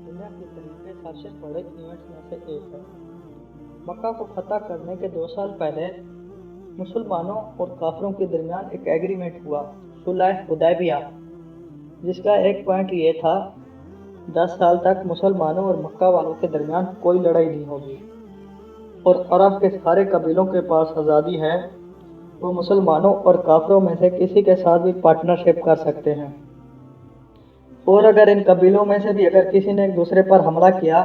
दुनिया की तारीख के सबसे बड़े इवेंट्स में से एक है। मक्का को फतह करने के 2 साल पहले मुसलमानों और काफिरों के दरमियान एक एग्रीमेंट हुआ, सुलह हुदैबिया, जिसका एक पॉइंट ये था 10 साल तक मुसलमानों और मक्का वालों के दरमियान कोई लड़ाई नहीं होगी और अरब के सारे कबीलों के पास आज़ादी है, वो मुसलमानों और काफिरों में से किसी के साथ भी पार्टनरशिप कर सकते हैं। और अगर इन कबीलों में से भी अगर किसी ने एक दूसरे पर हमला किया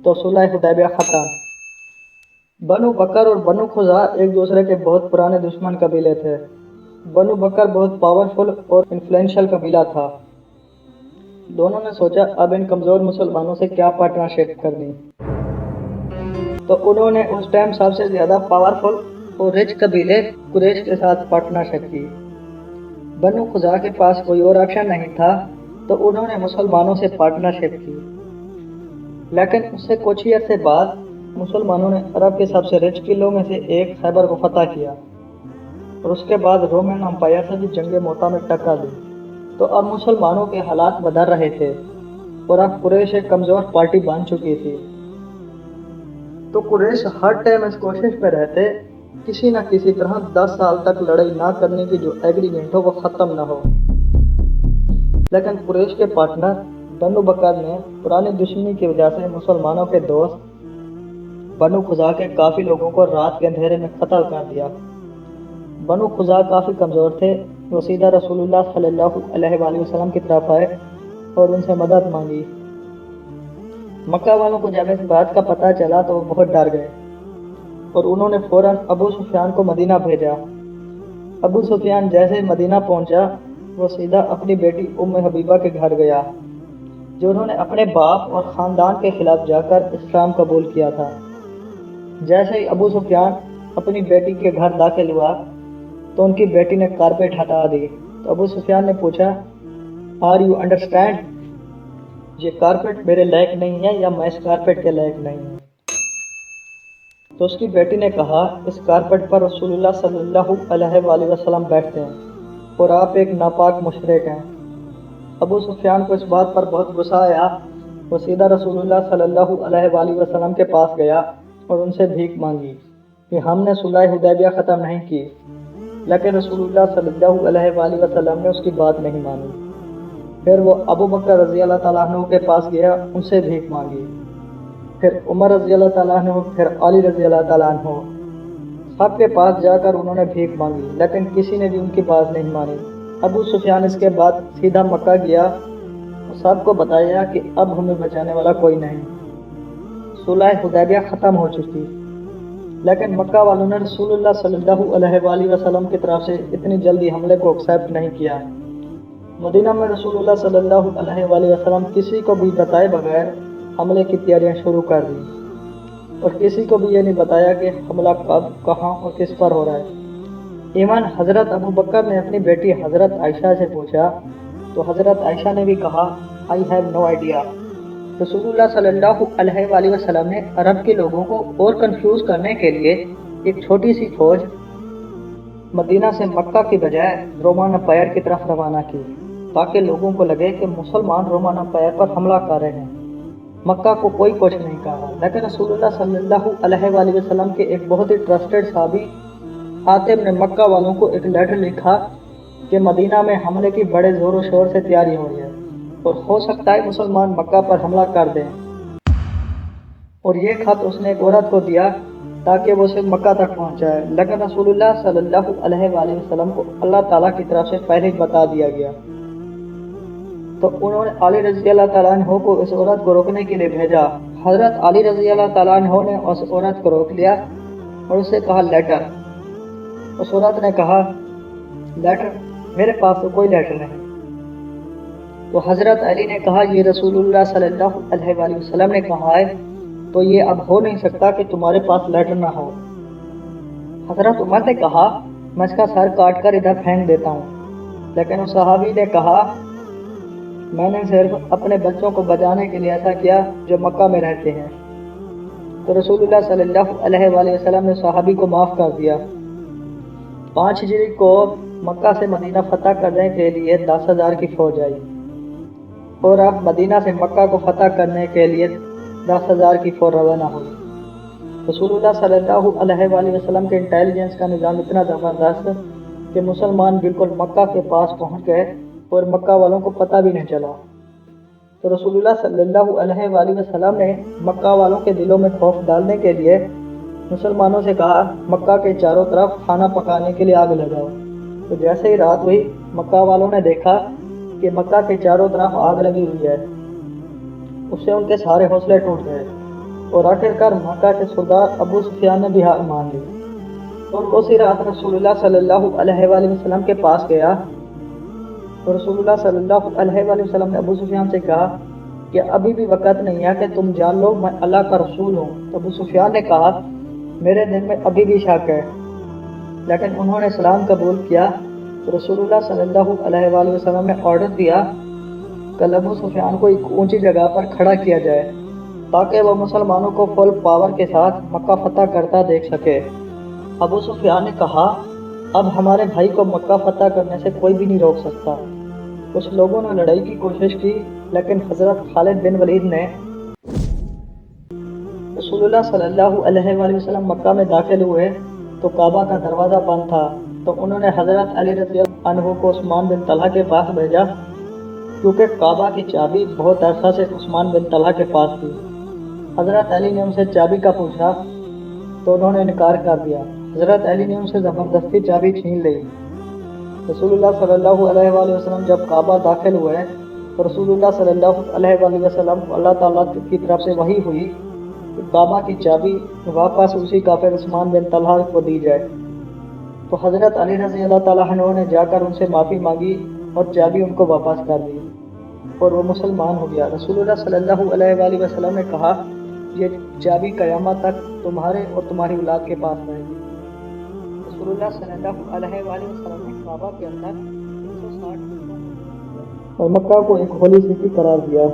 तो सुलह हुदैबिया खत्म। बनु बकर और बनु खुजा एक दूसरे के बहुत पुराने दुश्मन कबीले थे। बनु बकर बहुत पावरफुल और इन्फ्लुएंशियल कबीला था। दोनों ने सोचा अब इन कमज़ोर मुसलमानों से क्या पार्टनरशिप करनी, तो उन्होंने उस टाइम सबसे ज़्यादा पावरफुल और रिच कबीले कुरैश के साथ पार्टनरशिप की। बनु खुजा के पास कोई और ऑप्शन नहीं था, तो उन्होंने मुसलमानों से पार्टनरशिप की। लेकिन उससे कुछ ही अरसे बाद मुसलमानों ने अरब के सबसे रिच किलों में से एक खैबर को फतह किया और उसके बाद रोमन अम्पायर से भी जंग मोता में टक्कर दी। तो अब मुसलमानों के हालात बदल रहे थे और अब कुरैश एक कमज़ोर पार्टी बन चुकी थी। तो कुरैश हर टाइम इस कोशिश में रहते किसी न किसी तरह 10 साल तक लड़ाई ना करने की जो एग्रीमेंट हो वो ख़त्म ना हो। लेकिन कुरैश के पार्टनर बनु बकर ने पुरानी दुश्मनी की वजह से मुसलमानों के दोस्त बनु खुजा के काफ़ी लोगों को रात के अंधेरे में कत्ल कर दिया। बनु खुजा काफ़ी कमज़ोर थे, वो सीधा रसूलुल्लाह सल्लल्लाहु अलैहि वसल्लम की तरफ आए और उनसे मदद मांगी। मक्का वालों को जब इस बात का पता चला तो वो बहुत डर गए और उन्होंने फ़ौरन अबू सुफियान को मदीना भेजा। अबू सुफियान जैसे मदीना पहुंचा, वो सीधा अपनी बेटी उम्मे हबीबा के घर गया, जो उन्होंने अपने बाप और ख़ानदान के खिलाफ जाकर इस्लाम कबूल किया था। जैसे ही अबू सुफियान अपनी बेटी के घर दाखिल हुआ तो उनकी बेटी ने कारपेट हटा दी। तो अबू सुफियान ने पूछा, आर यू अंडरस्टैंड, ये कारपेट मेरे लायक नहीं है या मैं इस कारपेट के लायक नहीं हूँ। तो उसकी बेटी ने कहा, इस कारपेट पर रसूलुल्लाह सल्लल्लाहु अलैहि वसल्लम बैठते हैं और आप एक नापाक मुशरिक हैं। अबू सुफियान को इस बात पर बहुत गुस्सा आया। वो सीधा रसूलुल्लाह सल्लल्लाहु अलैहि वसल्लम के पास गया और उनसे भीख मांगी कि हमने सुलह हुदैबिया ख़त्म नहीं की। लेकिन रसूलुल्लाह सल्लल्लाहु अलैहि वसल्लम ने उसकी बात नहीं मानी। फिर वो अबू बकर रज़ी अल्लाह तआला अन्हु के पास गया, उनसे भीख मांगी। फिर उमर रज़ी अल्लाह तआला अन्हु, फिर अली रज़ी अल्लाह तआला अन्हु, सबके पास जाकर उन्होंने भीख मांगी, लेकिन किसी ने भी उनकी बात नहीं मानी। अबू सुफियान इसके बाद सीधा मक्का गया और सबको बताया कि अब हमें बचाने वाला कोई नहीं, सुलह हुदैबिया ख़त्म हो चुकी। लेकिन मक्का वालों ने रसूलुल्लाह सल्लल्लाहु अलैहि वसल्लम की तरफ से इतनी जल्दी हमले को एक्सेप्ट नहीं किया। मदीना में रसूलुल्लाह सल्लल्लाहु अलैहि वसल्लम किसी को भी बताए बगैर हमले की तैयारियां शुरू कर दी और किसी को भी ये नहीं बताया कि हमला कब, कहाँ और किस पर हो रहा है। ईमान हज़रत अबू बकर ने अपनी बेटी हज़रत आयशा से पूछा तो हज़रत आयशा ने भी कहा, आई हैव नो आइडिया। रसूलुल्लाह सल्लल्लाहु अलैहि वसल्लम ने अरब के लोगों को और कंफ्यूज करने के लिए एक छोटी सी फौज मदीना से मक्का की बजाय रोमन अम्पायर की तरफ रवाना की, ताकि लोगों को लगे कि मुसलमान रोमन अम्पायर पर हमला कर रहे हैं। मक्का को कोई कुछ नहीं कहा, लेकिन रसूलुल्लाह सल्लल्लाहु अलैहि वसल्लम के एक बहुत ही ट्रस्टेड साहबी हातिम ने मक्का वालों को एक लेटर लिखा कि मदीना में हमले की बड़े ज़ोरों शोर से तैयारी हो रही है और हो सकता है मुसलमान मक्का पर हमला कर दें। और ये खत उसने एक औरत को दिया ताकि वो सिर्फ मक्का तक पहुंचाए, लेकिन रसूलुल्लाह सल्लल्लाहु अलैहि वसल्लम को अल्लाह ताला की तरफ से पहले ही बता दिया गया। तो उन्होंने अली रज़ी अल्लाह तआला अन्हु को इस औरत को रोकने के लिए भेजा। हज़रत अली रज़ी अल्लाह तआला अन्हु ने उस औरत को रोक लिया और उससे कहा, लेटर। उस औरत ने कहा, लेटर? मेरे पास तो कोई लेटर नहीं। तो हज़रत अली ने कहा, ये रसूलुल्लाह सल्लल्लाहु अलैहि वसल्लम ने कहा है, तो ये अब हो नहीं सकता कि तुम्हारे पास लेटर ना हो। हज़रत उमर ने कहा, मैं इसका सर काट कर इधर फेंक देता हूँ। लेकिन उस सहाबी ने कहा, मैंने सिर्फ अपने बच्चों को बचाने के लिए ऐसा किया जो मक्का में रहते हैं। तो रसूलुल्लाह सल्लल्लाहु अलैहि वसल्लम ने सहाबी को माफ़ कर दिया। 5 ہجری کو مکہ سے مدینہ فتح کرنے کے لیے 10,000 کی فوج آئی، اور اب مدینہ سے مکہ کو فتح کرنے کے لیے 10,000 کی فوج روانہ ہوئی۔ رسول اللہ صلی اللہ علیہ وآلہ وسلم کے انٹیلیجنس کا نظام اتنا زبردست کہ مسلمان بالکل مکہ کے پاس پہنچ گئے اور مکہ والوں کو پتہ بھی نہیں چلا۔ تو رسول اللہ صلی اللہ علیہ وآلہ وسلم نے مکہ والوں کے دلوں میں خوف ڈالنے کے لیے مسلمانوں سے کہا، مکہ کے چاروں طرف کھانا پکانے کے لیے آگ لگاؤ۔ تو جیسے ہی رات ہوئی، مکہ والوں نے دیکھا کہ مکہ کے چاروں طرف آگ لگی ہوئی ہے، اس سے ان کے سارے حوصلے ٹوٹ گئے، اور آخرکار مکہ کے سردار ابو سفیان نے بھی ہار مان لی۔ اور اسی رات رسول اللہ صلی اللہ علیہ وآلہ وسلم کے پاس گیا، تو رسول اللہ صلی اللہ علیہ وآلہ وسلم نے ابو سفیان سے کہا کہ ابھی بھی وقت نہیں ہے کہ تم جان لو میں اللہ کا رسول ہوں۔ تو ابو سفیان نے کہا، میرے دل میں ابھی بھی شک ہے، لیکن انہوں نے اسلام قبول کیا۔ تو رسول اللہ صلی اللہ علیہ وآلہ وسلم نے آرڈر دیا کہ ابو سفیان کو ایک اونچی جگہ پر کھڑا کیا جائے تاکہ وہ مسلمانوں کو فل پاور کے ساتھ مکہ فتح کرتا دیکھ سکے۔ ابو سفیان نے کہا، اب ہمارے بھائی کو مکہ فتح کرنے سے کوئی بھی نہیں روک سکتا۔ کچھ لوگوں نے لڑائی کی کوشش کی، لیکن حضرت خالد بن ولید نے رسول اللہ صلی اللہ علیہ وآلہ وسلم مکہ میں داخل ہوئے تو کعبہ کا دروازہ بند تھا، تو انہوں نے حضرت علی رضی اللہ عنہ کو عثمان بن طلحہ کے پاس بھیجا، کیونکہ کعبہ کی چابی بہت عرصہ سے عثمان بن طلحہ کے پاس تھی۔ حضرت علی نے ان سے چابی کا پوچھا تو انہوں نے انکار کر دیا۔ حضرت علی نے ان سے زبردستی چابی چھین لی۔ رسول اللہ صلی اللہ علیہ وآلہ وسلم جب کعبہ داخل ہوئے تو رسول اللہ صلی اللہ علیہ وآلہ وسلم کو اللہ تعالیٰ کی طرف سے وحی ہوئی کہ کعبہ کی چابی واپس اسی کافر عثمان بن طلحہ کو دی جائے۔ تو حضرت علی رضی اللہ تعالیٰ عنہ نے جا کر ان سے معافی مانگی اور چابی ان کو واپس کر دی، اور وہ مسلمان ہو گیا۔ رسول اللہ صلی اللہ علیہ وآلہ وسلم نے کہا، یہ چابی قیامت تک تمہارے اور تمہاری اولاد کے پاس رہے گی۔ رسول اللہ صلی اللہ علیہ وآلہ وسلم نے کعبہ کے اندر 160 اور مکہ کو ایک ہولی سٹی قرار دیا۔